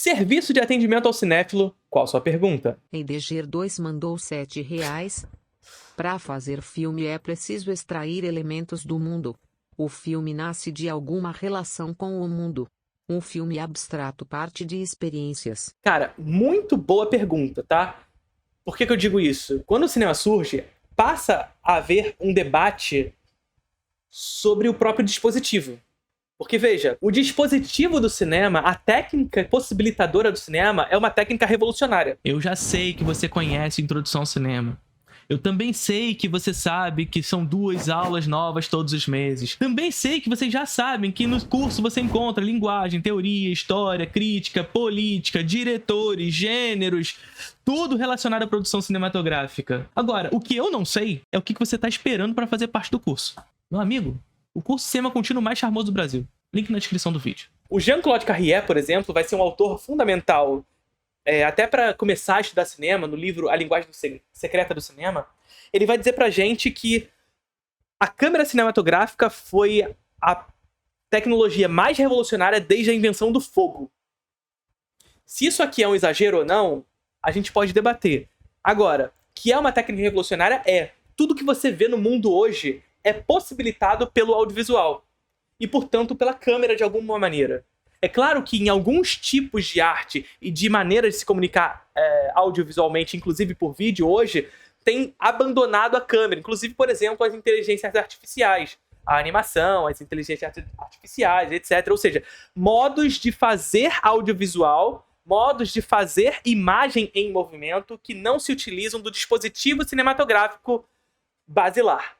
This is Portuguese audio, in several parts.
Serviço de atendimento ao cinéfilo, qual sua pergunta? Endeger 2 mandou R$ 7. Para fazer filme é preciso extrair elementos do mundo. O filme nasce de alguma relação com o mundo. Um filme abstrato parte de experiências. Cara, muito boa pergunta, tá? Por que eu digo isso? Quando o cinema surge, passa a haver um debate sobre o próprio dispositivo. Porque, veja, o dispositivo do cinema, a técnica possibilitadora do cinema, é uma técnica revolucionária. Eu já sei que você conhece Introdução ao Cinema. Eu também sei que você sabe que são 2 aulas novas todos os meses. Também sei que vocês já sabem que no curso você encontra linguagem, teoria, história, crítica, política, diretores, gêneros, tudo relacionado à produção cinematográfica. Agora, o que eu não sei é o que você está esperando para fazer parte do curso. Meu amigo, o curso Cinema Contínuo mais charmoso do Brasil. Link na descrição do vídeo. O Jean-Claude Carrière, por exemplo, vai ser um autor fundamental até para começar a estudar cinema, no livro A Linguagem Secreta do Cinema. Ele vai dizer pra gente que a câmera cinematográfica foi a tecnologia mais revolucionária desde a invenção do fogo. Se isso aqui é um exagero ou não, a gente pode debater. Agora, que é uma técnica revolucionária tudo que você vê no mundo hoje é possibilitado pelo audiovisual. E, portanto, pela câmera de alguma maneira. É claro que em alguns tipos de arte e de maneira de se comunicar audiovisualmente, inclusive por vídeo, hoje, tem abandonado a câmera. Inclusive, por exemplo, as inteligências artificiais. A animação, as inteligências artificiais, etc. Ou seja, modos de fazer audiovisual, modos de fazer imagem em movimento que não se utilizam do dispositivo cinematográfico basilar.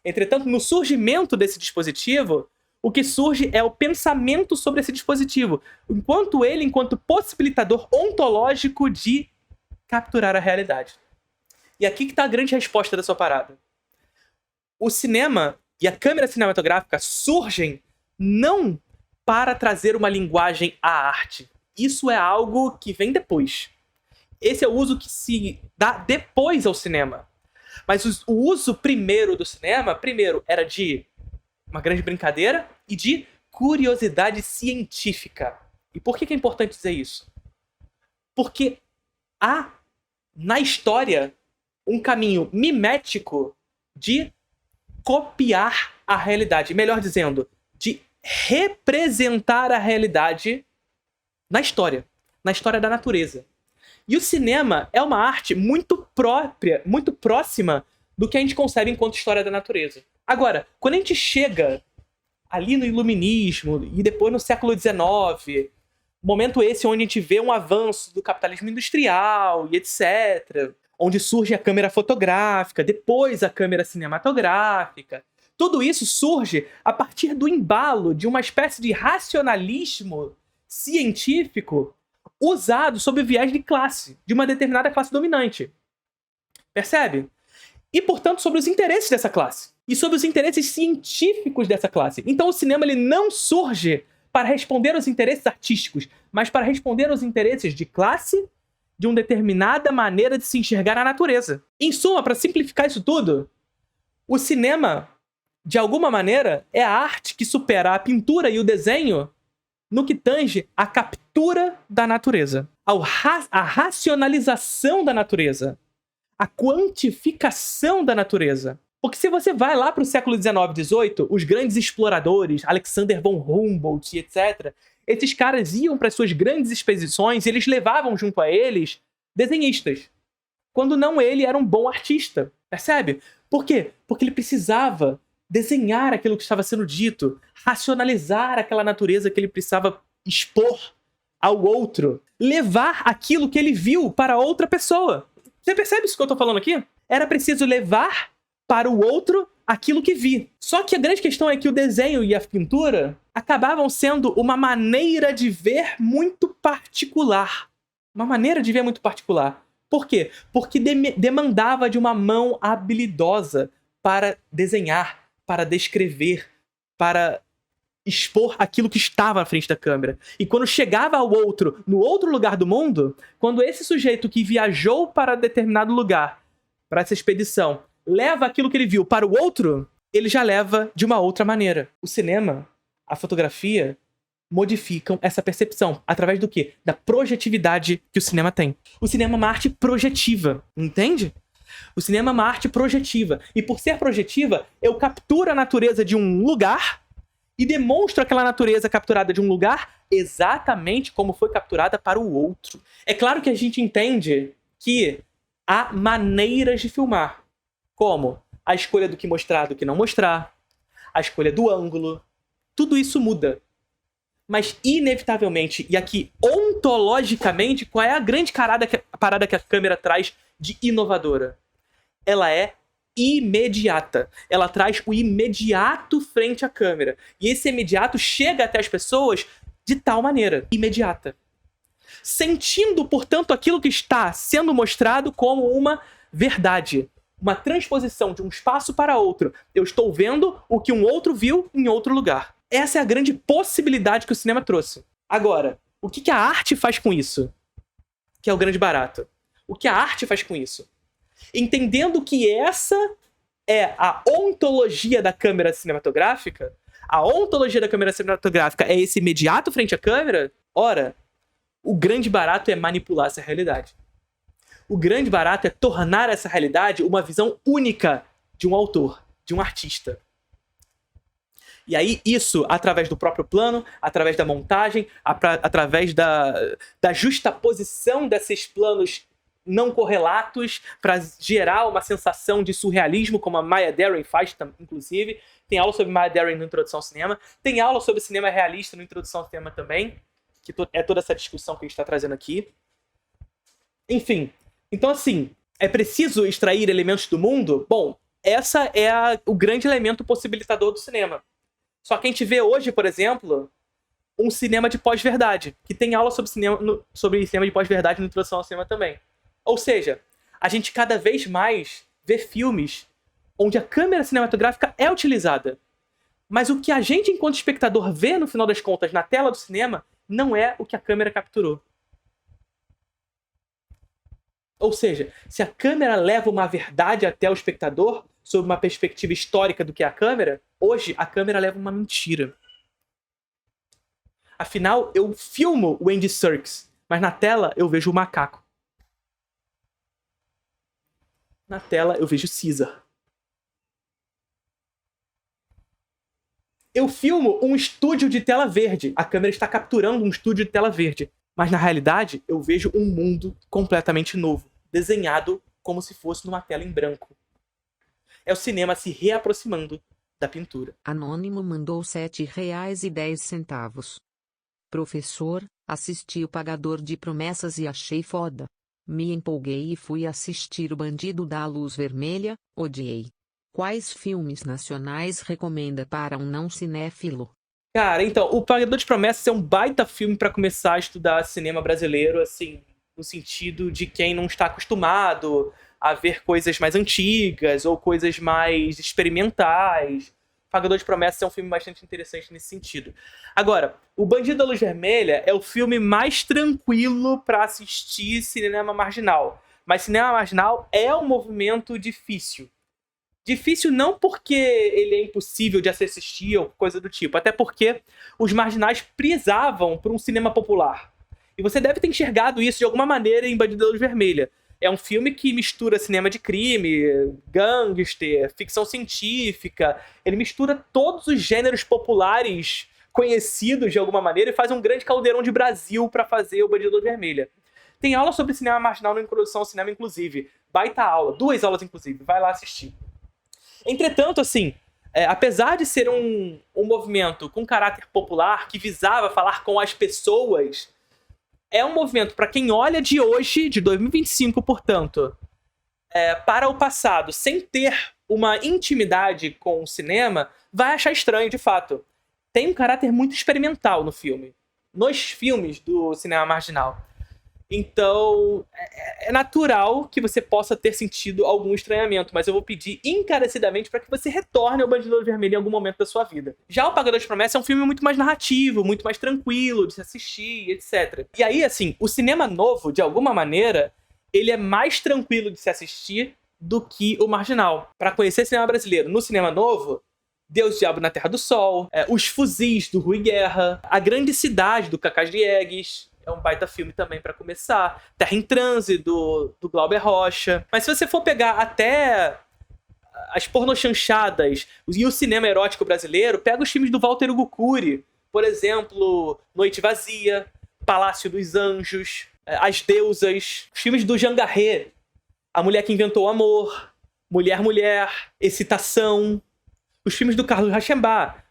Entretanto, no surgimento desse dispositivo, o que surge é o pensamento sobre esse dispositivo, enquanto possibilitador ontológico de capturar a realidade. E aqui que está a grande resposta da sua parada. O cinema e a câmera cinematográfica surgem não para trazer uma linguagem à arte. Isso é algo que vem depois. Esse é o uso que se dá depois ao cinema. Mas o uso primeiro do cinema, era de uma grande brincadeira e de curiosidade científica. E por que é importante dizer isso? Porque há, na história, um caminho mimético de copiar a realidade. Melhor dizendo, de representar a realidade na história da natureza. E o cinema é uma arte muito própria, muito próxima do que a gente concebe enquanto história da natureza. Agora, quando a gente chega ali no Iluminismo e depois no século XIX, momento esse onde a gente vê um avanço do capitalismo industrial e etc., onde surge a câmera fotográfica, depois a câmera cinematográfica, tudo isso surge a partir do embalo de uma espécie de racionalismo científico usado sob o viés de classe, de uma determinada classe dominante. Percebe? E, portanto, sobre os interesses dessa classe. E sobre os interesses científicos dessa classe. Então o cinema ele não surge para responder aos interesses artísticos, mas para responder aos interesses de classe, de uma determinada maneira de se enxergar a natureza. Em suma, para simplificar isso tudo, o cinema, de alguma maneira, é a arte que supera a pintura e o desenho no que tange a captura da natureza, a racionalização da natureza, a quantificação da natureza. Porque se você vai lá para o século XIX e XVIII, os grandes exploradores, Alexander von Humboldt e etc., esses caras iam para as suas grandes expedições e eles levavam junto a eles desenhistas. Quando não ele era um bom artista. Percebe? Por quê? Porque ele precisava desenhar aquilo que estava sendo dito, racionalizar aquela natureza que ele precisava expor ao outro, levar aquilo que ele viu para outra pessoa. Você percebe isso que eu estou falando aqui? Era preciso levar para o outro aquilo que vi. Só que a grande questão é que o desenho e a pintura acabavam sendo uma maneira de ver muito particular. Uma maneira de ver muito particular. Por quê? Porque demandava de uma mão habilidosa para desenhar, para descrever, para expor aquilo que estava à frente da câmera. E quando chegava ao outro, no outro lugar do mundo, quando esse sujeito que viajou para determinado lugar, para essa expedição, leva aquilo que ele viu para o outro, ele já leva de uma outra maneira. O cinema, a fotografia, modificam essa percepção. Através do quê? Da projetividade que o cinema tem. O cinema é uma arte projetiva, entende? O cinema é uma arte projetiva. E por ser projetiva, eu capturo a natureza de um lugar e demonstro aquela natureza capturada de um lugar exatamente como foi capturada para o outro. É claro que a gente entende que há maneiras de filmar. Como a escolha do que mostrar, do que não mostrar, a escolha do ângulo. Tudo isso muda. Mas, inevitavelmente, e aqui ontologicamente, qual é a grande parada que a câmera traz de inovadora? Ela é imediata. Ela traz o imediato frente à câmera. E esse imediato chega até as pessoas de tal maneira, imediata. Sentindo, portanto, aquilo que está sendo mostrado como uma verdade. Uma transposição de um espaço para outro. Eu estou vendo o que um outro viu em outro lugar. Essa é a grande possibilidade que o cinema trouxe. Agora, o que a arte faz com isso? Que é o grande barato. O que a arte faz com isso? Entendendo que essa é a ontologia da câmera cinematográfica, a ontologia da câmera cinematográfica é esse imediato frente à câmera, ora, o grande barato é manipular essa realidade. O grande barato é tornar essa realidade uma visão única de um autor, de um artista. E aí isso, através do próprio plano, através da montagem, através da justaposição desses planos não correlatos para gerar uma sensação de surrealismo, como a Maya Deren faz, inclusive. Tem aula sobre Maya Deren no Introdução ao Cinema. Tem aula sobre cinema realista no Introdução ao Cinema também, que é toda essa discussão que a gente está trazendo aqui. Enfim, então assim, é preciso extrair elementos do mundo? Bom, essa é o grande elemento possibilitador do cinema. Só que a gente vê hoje, por exemplo, um cinema de pós-verdade, que tem aula sobre cinema de pós-verdade no Introdução ao Cinema também. Ou seja, a gente cada vez mais vê filmes onde a câmera cinematográfica é utilizada. Mas o que a gente, enquanto espectador, vê, no final das contas, na tela do cinema, não é o que a câmera capturou. Ou seja, se a câmera leva uma verdade até o espectador, sob uma perspectiva histórica do que é a câmera, hoje a câmera leva uma mentira. Afinal, eu filmo o Andy Serkis, mas na tela eu vejo o macaco. Na tela eu vejo Caesar. Eu filmo um estúdio de tela verde. A câmera está capturando um estúdio de tela verde. Mas na realidade, eu vejo um mundo completamente novo, desenhado como se fosse numa tela em branco. É o cinema se reaproximando da pintura. Anônimo mandou R$7,10. Professor, assisti o Pagador de Promessas e achei foda. Me empolguei e fui assistir O Bandido da Luz Vermelha, odiei. Quais filmes nacionais recomenda para um não cinéfilo? Cara, então, O Pagador de Promessas é um baita filme pra começar a estudar cinema brasileiro, assim, no sentido de quem não está acostumado a ver coisas mais antigas ou coisas mais experimentais. Pagador de Promessas é um filme bastante interessante nesse sentido. Agora, O Bandido da Luz Vermelha é o filme mais tranquilo para assistir cinema marginal. Mas cinema marginal é um movimento difícil. Difícil não porque ele é impossível de assistir ou coisa do tipo, até porque os marginais prisavam por um cinema popular. E você deve ter enxergado isso de alguma maneira em Bandido da Luz Vermelha. É um filme que mistura cinema de crime, gangster, ficção científica. Ele mistura todos os gêneros populares conhecidos de alguma maneira e faz um grande caldeirão de Brasil para fazer o Bandido da Luz Vermelha. Tem aula sobre cinema marginal na Introdução ao Cinema, inclusive. Baita aula. 2 aulas, inclusive. Vai lá assistir. Entretanto, assim, apesar de ser um movimento com caráter popular que visava falar com as pessoas, é um movimento para quem olha de hoje, de 2025, portanto, para o passado, sem ter uma intimidade com o cinema, vai achar estranho, de fato. Tem um caráter muito experimental no filme. Nos filmes do cinema marginal. Então, é natural que você possa ter sentido algum estranhamento, mas eu vou pedir encarecidamente para que você retorne ao Bandido da Luz Vermelha em algum momento da sua vida. Já O Pagador de Promessas é um filme muito mais narrativo, muito mais tranquilo de se assistir, etc. E aí, assim, o cinema novo, de alguma maneira, ele é mais tranquilo de se assistir do que o marginal. Para conhecer cinema brasileiro no cinema novo, Deus, Diabo na Terra do Sol, Os Fuzis, do Rui Guerra, A Grande Cidade, do Cacá Diegues, é um baita filme também pra começar, Terra em Transe, do Glauber Rocha. Mas se você for pegar até as pornochanchadas e o cinema erótico brasileiro, pega os filmes do Walter Hugo Cury, por exemplo, Noite Vazia, Palácio dos Anjos, As Deusas, os filmes do Jean Garret, A Mulher que Inventou o Amor, Mulher, Mulher, Excitação, os filmes do Carlos Rauschenbach,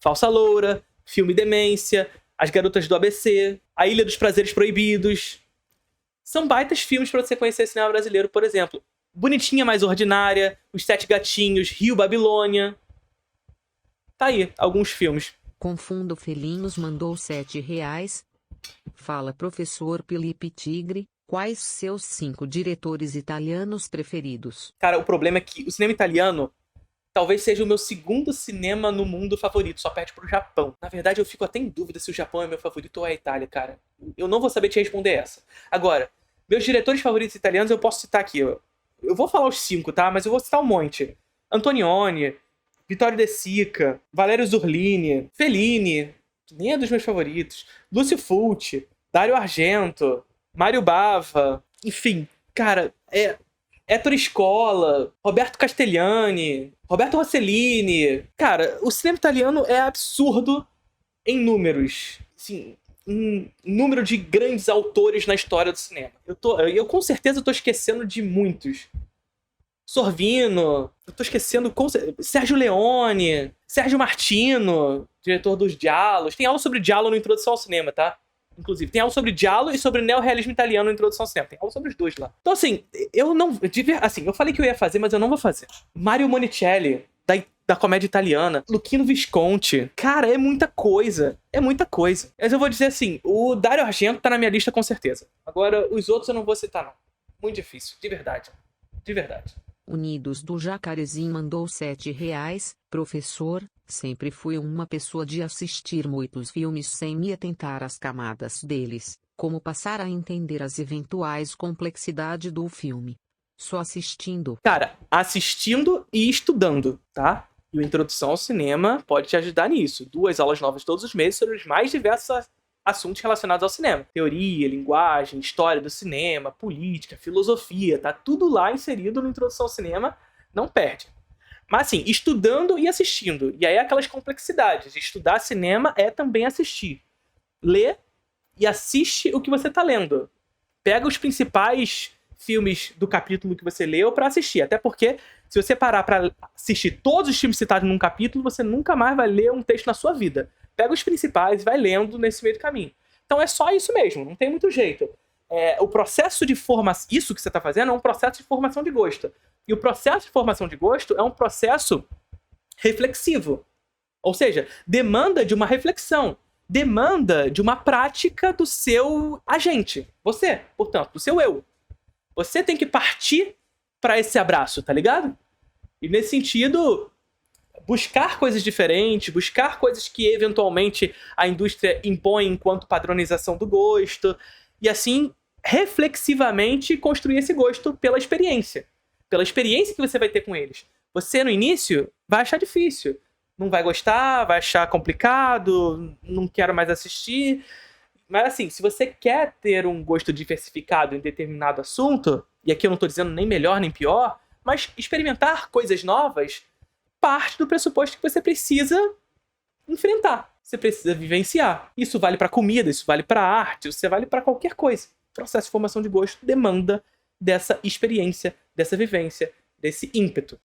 Falsa Loura, Filme Demência, As Garotas do ABC, A Ilha dos Prazeres Proibidos. São baitas filmes pra você conhecer o cinema brasileiro, por exemplo. Bonitinha Mais Ordinária, Os Sete Gatinhos, Rio Babilônia. Tá aí, alguns filmes. Confundo Felinos mandou R$7. Fala professor Felipe Tigre, quais seus 5 diretores italianos preferidos? Cara, o problema é que o cinema italiano talvez seja o meu segundo cinema no mundo favorito, só perde pro Japão. Na verdade, eu fico até em dúvida se o Japão é meu favorito ou é a Itália, cara. Eu não vou saber te responder essa. Agora, meus diretores favoritos italianos eu posso citar aqui. Eu vou falar os 5, tá? Mas eu vou citar um monte. Antonioni, Vittorio De Sica, Valerio Zurlini, Fellini, que nem é dos meus favoritos, Lúcio Fulci, Dario Argento, Mário Bava, enfim, cara, Ettore Scola, Roberto Castellani, Roberto Rossellini. Cara, o cinema italiano é absurdo em números. Assim, em número de grandes autores na história do cinema. Eu com certeza tô esquecendo de muitos. Sorvino, eu tô esquecendo Sérgio Leone, Sérgio Martino, diretor dos Giallos. Tem aula sobre Giallo no Introdução ao Cinema, tá? Inclusive, tem aula sobre Giallo e sobre neorrealismo italiano no Introdução ao Cinema. Tem aula sobre os dois lá. Então, assim, eu falei que eu ia fazer, mas eu não vou fazer. Mario Monicelli, da comédia italiana. Luchino Visconti. Cara, é muita coisa. É muita coisa. Mas eu vou dizer assim, o Dario Argento tá na minha lista com certeza. Agora, os outros eu não vou citar, não. Muito difícil, de verdade. De verdade. Unidos do Jacarezinho mandou R$7. Professor, sempre fui uma pessoa de assistir muitos filmes sem me atentar às camadas deles, como passar a entender as eventuais complexidades do filme. Só assistindo. Cara, assistindo e estudando, tá? E o Introdução ao Cinema pode te ajudar nisso. 2 aulas novas todos os meses sobre os mais diversos assuntos relacionados ao cinema. Teoria, linguagem, história do cinema, política, filosofia, tá tudo lá inserido no Introdução ao Cinema, não perde. Mas assim, estudando e assistindo. E aí aquelas complexidades. Estudar cinema é também assistir. Lê e assiste o que você tá lendo. Pega os principais filmes do capítulo que você leu pra assistir. Até porque, se você parar pra assistir todos os filmes citados num capítulo, você nunca mais vai ler um texto na sua vida. Pega os principais e vai lendo nesse meio do caminho. Então é só isso mesmo, não tem muito jeito. O processo de formação, isso que você está fazendo é um processo de formação de gosto. E o processo de formação de gosto é um processo reflexivo. Ou seja, demanda de uma reflexão, demanda de uma prática do seu agente. Você, portanto, do seu eu. Você tem que partir para esse abraço, tá ligado? E nesse sentido, buscar coisas diferentes, buscar coisas que eventualmente a indústria impõe enquanto padronização do gosto, e assim, reflexivamente, construir esse gosto pela experiência que você vai ter com eles. Você, no início, vai achar difícil, não vai gostar, vai achar complicado, não quero mais assistir. Mas assim, se você quer ter um gosto diversificado em determinado assunto, e aqui eu não tô dizendo nem melhor nem pior, mas experimentar coisas novas parte do pressuposto que você precisa enfrentar, você precisa vivenciar. Isso vale para comida, isso vale para arte, isso vale para qualquer coisa. O processo de formação de gosto demanda dessa experiência, dessa vivência, desse ímpeto.